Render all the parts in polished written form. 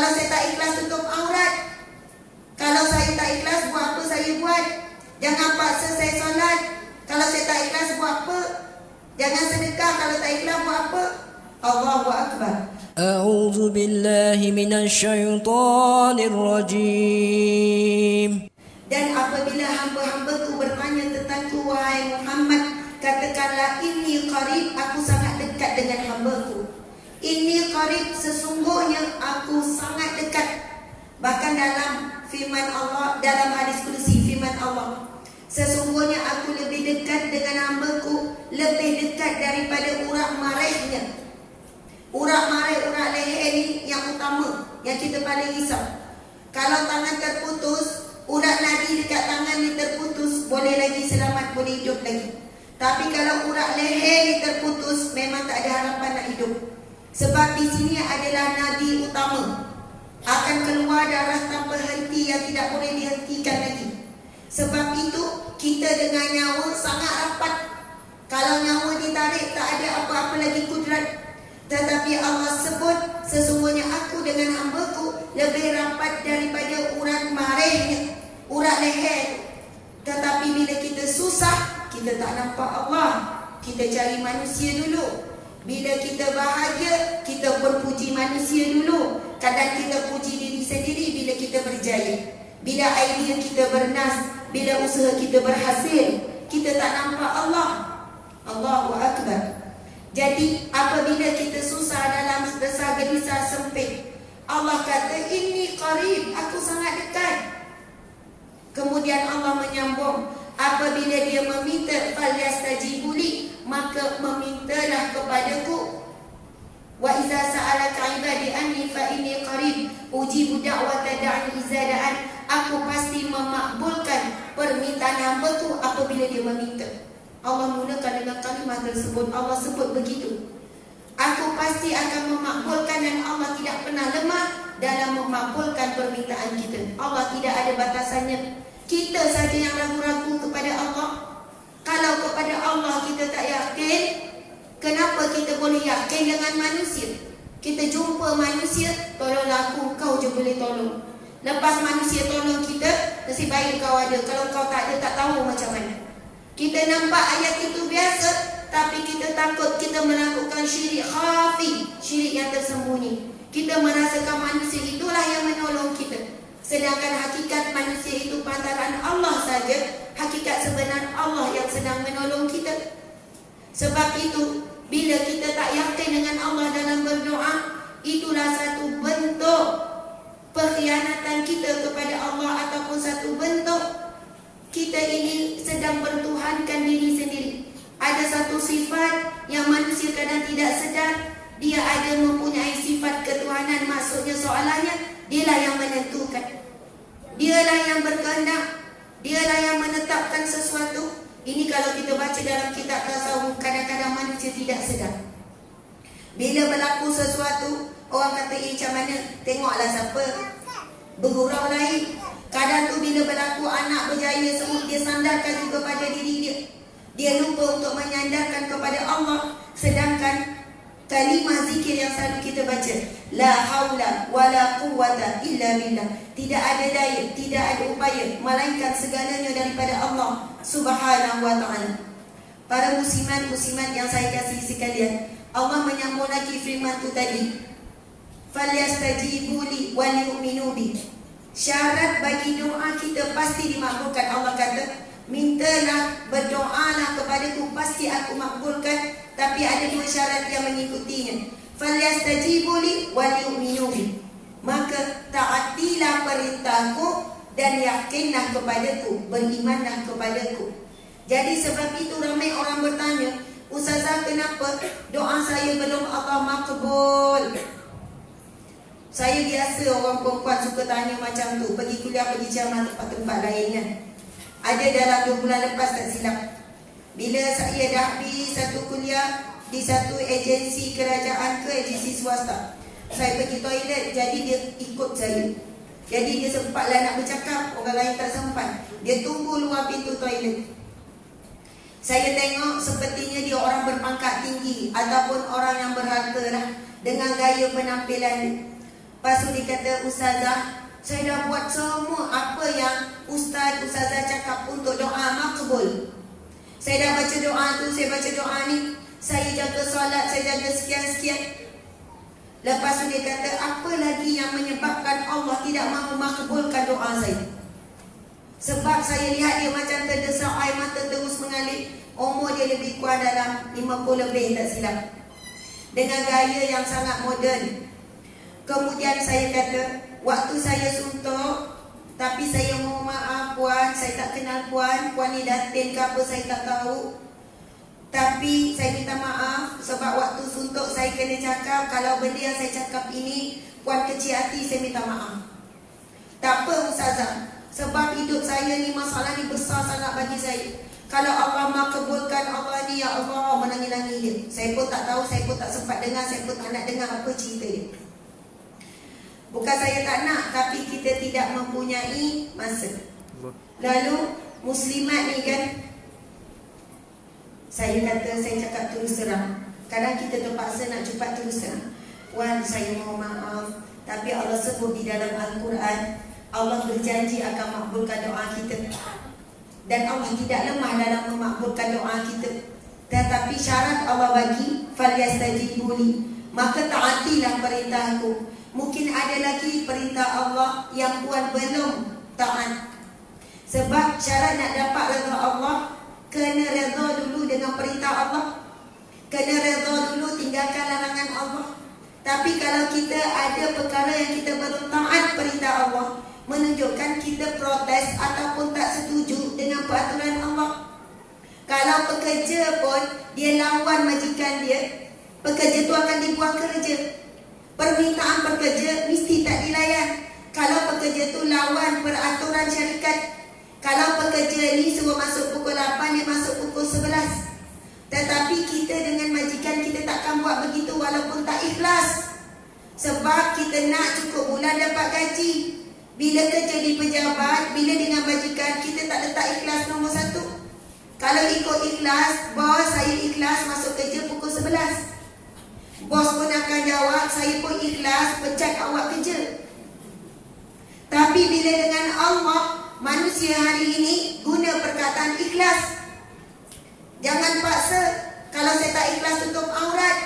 Kalau saya tak ikhlas tutup aurat. Kalau saya tak ikhlas, buat apa saya buat? Jangan paksa saya solat. Kalau saya tak ikhlas, buat apa? Jangan sedekah. Kalau tak ikhlas, buat apa? Allahu Akbar. A'udzu billahi minasyaitonir rajim. Dan apabila hamba-hambaku bertanya tentangku, wahai Muhammad, katakanlah, inni qarib, aku sangat dekat dengan hambaku. Inni qarib, sesungguhnya aku sangat dekat. Bahkan dalam firman Allah, dalam hadis kursi firman Allah, sesungguhnya aku lebih dekat dengan hambaku, lebih dekat daripada urat marahnya. Urat marah, urat leher ni yang utama, yang kita paling risau. Kalau tangan terputus, urat nadi dekat tangan ni terputus, boleh lagi selamat, boleh hidup lagi. Tapi kalau urat leher ni terputus, memang tak ada harapan nak hidup. Sebab di sini adalah nadi utama. Akan keluar darah tanpa henti yang tidak boleh dihentikan lagi. Sebab itu kita dengan nyawa sangat rapat. Kalau nyawa ditarik, tak ada apa-apa lagi kudrat. Tetapi Allah sebut, sesungguhnya aku dengan hambaku lebih rapat daripada urat marahnya, urat leher. Tetapi bila kita susah, kita tak nampak Allah, kita cari manusia dulu. Bila kita bahagia, kita berpuji manusia dulu. Kadang kita puji diri sendiri bila kita berjaya. Bila idea kita bernas, bila usaha kita berhasil, kita tak nampak Allah. Allahu Akbar. Jadi apabila kita susah dalam desa gelisah sempit, Allah kata, inni qarib, aku sangat dekat. Kemudian Allah menyambung, apabila dia meminta, falyastajibu li, maka memintalah kepadaku. Wa iza sa'alaka ibadi anni fa inni qarib ujibu da'wata da'i iza da'an. Aku pasti memakbulkan permintaan hambaku apabila dia meminta. Allah mulakan dengan kalimat tersebut. Allah sebut begitu. Aku pasti akan memakbulkan, dan Allah tidak pernah lemah dalam memakbulkan permintaan kita. Allah tidak ada batasannya. Kita saja yang ragu-ragu kepada Allah. Kalau kepada Allah kita tak yakin, kenapa kita boleh yakin dengan manusia? Kita jumpa manusia, tolonglah aku, kau je boleh tolong. Lepas manusia tolong kita, nasib baik kau ada. Kalau kau tak ada, tak tahu macam mana. Kita nampak ayat itu biasa, tapi kita takut kita melakukan syirik khafi, syirik yang tersembunyi. Kita merasakan manusia itulah yang menolong kita, sedangkan hakikat manusia itu pantaran Allah saja. Hakikat sebenar Allah yang sedang menolong kita. Sebab itu, bila kita tak yakin dengan Allah dalam berdoa, itulah satu bentuk pengkhianatan kita kepada Allah, ataupun satu bentuk kita ini sedang bertuhankan diri sendiri. Ada satu sifat yang manusia kadang tidak sedar, dia ada mempunyai sifat ketuhanan. Maksudnya soalannya, dialah yang menentukan, dialah yang berkehendak, dialah yang menetapkan sesuatu. Ini kalau kita baca dalam kitab tasawuf, kadang-kadang manusia tidak sedar. Bila berlaku sesuatu, orang kata, macam mana? Tengoklah siapa bergurau lain. Kadang tu bila berlaku anak berjaya semua, dia sandarkan juga pada diri dia. Dia lupa untuk menyandarkan kepada Allah. Sedangkan kalimah zikir yang selalu kita baca, la haula wala quwwata illa billah, tidak ada daya, tidak ada upaya, melainkan segalanya daripada Allah Subhanahu wa ta'ala. Para muslimat-muslimat yang saya kasih sekalian, Allah menyambung lagi firman tu tadi, falyastajibu li wal yu'minu bi. Syarat bagi doa kita pasti dimakbulkan. Allah kata, mintalah, berdoalah kepadaku, pasti aku makbulkan. Tapi ada dua syarat yang mengikutinya. Falyastajibu li wal yu'minu bi. Maka taatilah perintahku dan yakinlah kepadaku, berimanlah kepadaku. Jadi sebab itu ramai orang bertanya, Ustazah, kenapa doa saya belum Allah makbul? Saya biasa orang perempuan suka tanya macam tu. Pergi kuliah, pergi ceramah tempat-tempat lain kan. Ada dalam 2 bulan lepas tak silap, bila saya dah habis satu kuliah di satu agensi kerajaan ke agensi swasta, saya pergi toilet, jadi dia ikut saya. Jadi dia sempatlah nak bercakap, orang lain tak sempat. Dia tunggu luar pintu toilet. Saya tengok sepertinya dia orang berpangkat tinggi ataupun orang yang berharga lah, dengan gaya penampilan. Lepas tu dia kata, ustazah, saya dah buat semua apa yang ustazah cakap untuk doa makbul. Saya dah baca doa tu, saya baca doa ni, saya jaga solat, saya jaga sekian-sekian. Lepas tu dia kata, apa lagi yang menyebabkan Allah tidak mahu makbulkan doa saya? Sebab saya lihat dia macam terdesak, air mata terus mengalir. Umur dia lebih kurang dalam 50 lebih, tak silap. Dengan gaya yang sangat moden. Kemudian saya kata, waktu saya suntuk, tapi saya mohon maaf puan, saya tak kenal puan ni datin ke apa saya tak tahu. Tapi saya minta maaf sebab waktu suntuk saya kena cakap, kalau benda yang saya cakap ini puan kecil hati, saya minta maaf. Tak apa ustazah, sebab hidup saya ni, masalah ni besar sangat bagi saya. Kalau Allah makbulkan, Allah ni ya Allah, menangis-nangis dia. Saya pun tak tahu, saya pun tak sempat dengar, saya pun tak nak dengar apa cerita dia. Bukan saya tak nak, tapi kita tidak mempunyai masa. Lalu muslimat ni kan, saya kata, saya cakap terus terang. Kadang kita terpaksa nak cepat terus terang. Puan, saya mohon maaf, tapi Allah sebut di dalam Al-Quran, Allah berjanji akan makbulkan doa kita. Dan Allah tidak lemah dalam memakbulkan doa kita. Tetapi syarat Allah bagi, falyastajibu li, maka taatilah perintahku. Mungkin ada lagi perintah Allah yang puan belum taat. Sebab syarat nak dapat redha Allah, kena redha dulu dengan perintah Allah, kena redha dulu tinggalkan larangan Allah. Tapi kalau kita ada perkara yang kita belum taat perintah Allah, menunjukkan kita protes ataupun tak setuju dengan peraturan Allah. Kalau pekerja pun dia lawan majikan dia, pekerja tu akan dibuang kerja. Permintaan pekerja mesti tak dilayan. Kalau pekerja tu lawan peraturan syarikat, kalau pekerja ni suruh masuk pukul 8, dia masuk pukul 11. Tetapi kita dengan majikan kita takkan buat begitu walaupun tak ikhlas. Sebab kita nak cukup bulan dapat gaji. Bila kerja di pejabat, bila dengan majikan, kita tak letak ikhlas nombor 1. Kalau ikut ikhlas, bos saya ikhlas masuk kerja pukul 11. Bos pun akan jawab, saya pun ikhlas pecat awak kerja. Tapi bila dengan Allah, manusia hari ini guna perkataan ikhlas. Jangan paksa. Kalau saya tak ikhlas tutup aurat,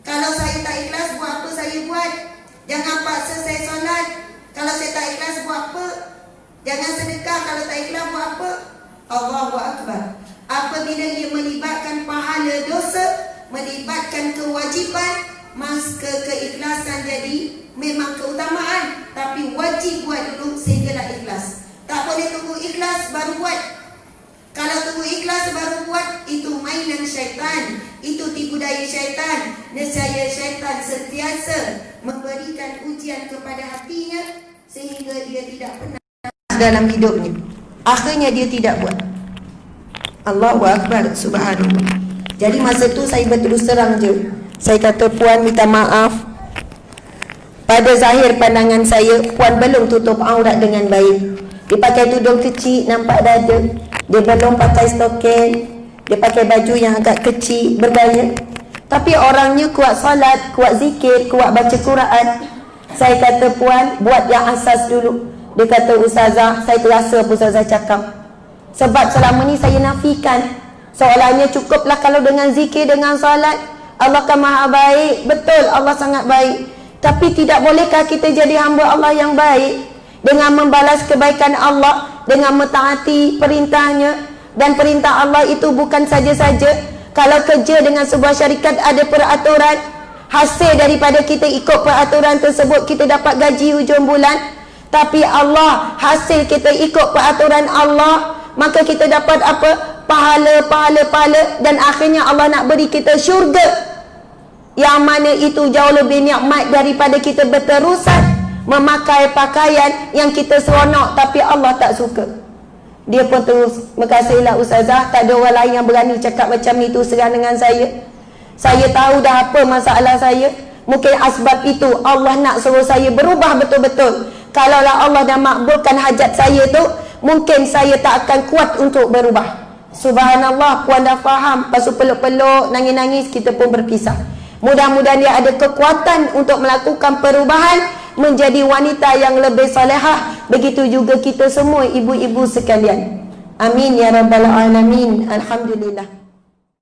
kalau saya tak ikhlas buat apa saya buat. Jangan paksa saya solat. Kalau saya tak ikhlas buat apa? Jangan sedekah. Kalau tak ikhlas buat apa? Allahu Akbar. Apabila dia melibatkan pahala dosa, melibatkan kewajipan, maka keikhlasan jadi memang keutamaan. Tapi wajib buat dulu sehinggalah ikhlas. Tak boleh tunggu ikhlas baru buat. Kalau tunggu ikhlas baru buat, itu mainan syaitan, itu tipu daya syaitan. Nescaya syaitan sentiasa memberikan ujian kepada hatinya sehingga dia tidak pernah dalam hidupnya. Akhirnya dia tidak buat. Allahu Akbar, subhanallah. Jadi masa tu saya berterus terang je. Saya kata, puan minta maaf, pada zahir pandangan saya, puan belum tutup aurat dengan baik. Dia pakai tudung kecil, nampak dada. Dia belum pakai stokin. Dia pakai baju yang agak kecil, bergaya. Tapi orangnya kuat salat, kuat zikir, kuat baca Quran. Saya kata, puan, buat yang asas dulu. Dia kata, ustazah, saya terasa apa ustazah cakap. Sebab selama ni saya nafikan. Soalannya cukuplah kalau dengan zikir, dengan salat, Allah kan maha baik. Betul, Allah sangat baik. Tapi tidak bolehkah kita jadi hamba Allah yang baik dengan membalas kebaikan Allah, dengan mentaati perintahnya. Dan perintah Allah itu bukan saja-saja. Kalau kerja dengan sebuah syarikat ada peraturan, hasil daripada kita ikut peraturan tersebut kita dapat gaji hujung bulan. Tapi Allah, hasil kita ikut peraturan Allah, maka kita dapat apa? Pahala. Dan akhirnya Allah nak beri kita syurga, yang mana itu jauh lebih nikmat daripada kita berterusan memakai pakaian yang kita seronok tapi Allah tak suka. Dia pun terus, makasihlah ustazah, tak ada orang lain yang berani cakap macam itu serang dengan saya. Saya tahu dah apa masalah saya. Mungkin asbab itu Allah nak suruh saya berubah betul-betul. Kalaulah Allah dah makbulkan hajat saya tu, mungkin saya tak akan kuat untuk berubah. Subhanallah, puan dah faham. Lepas tu peluk-peluk, nangis-nangis, kita pun berpisah. Mudah-mudahan dia ada kekuatan untuk melakukan perubahan menjadi wanita yang lebih solehah. Begitu juga kita semua ibu-ibu sekalian. Amin ya rabbal alamin. Alhamdulillah.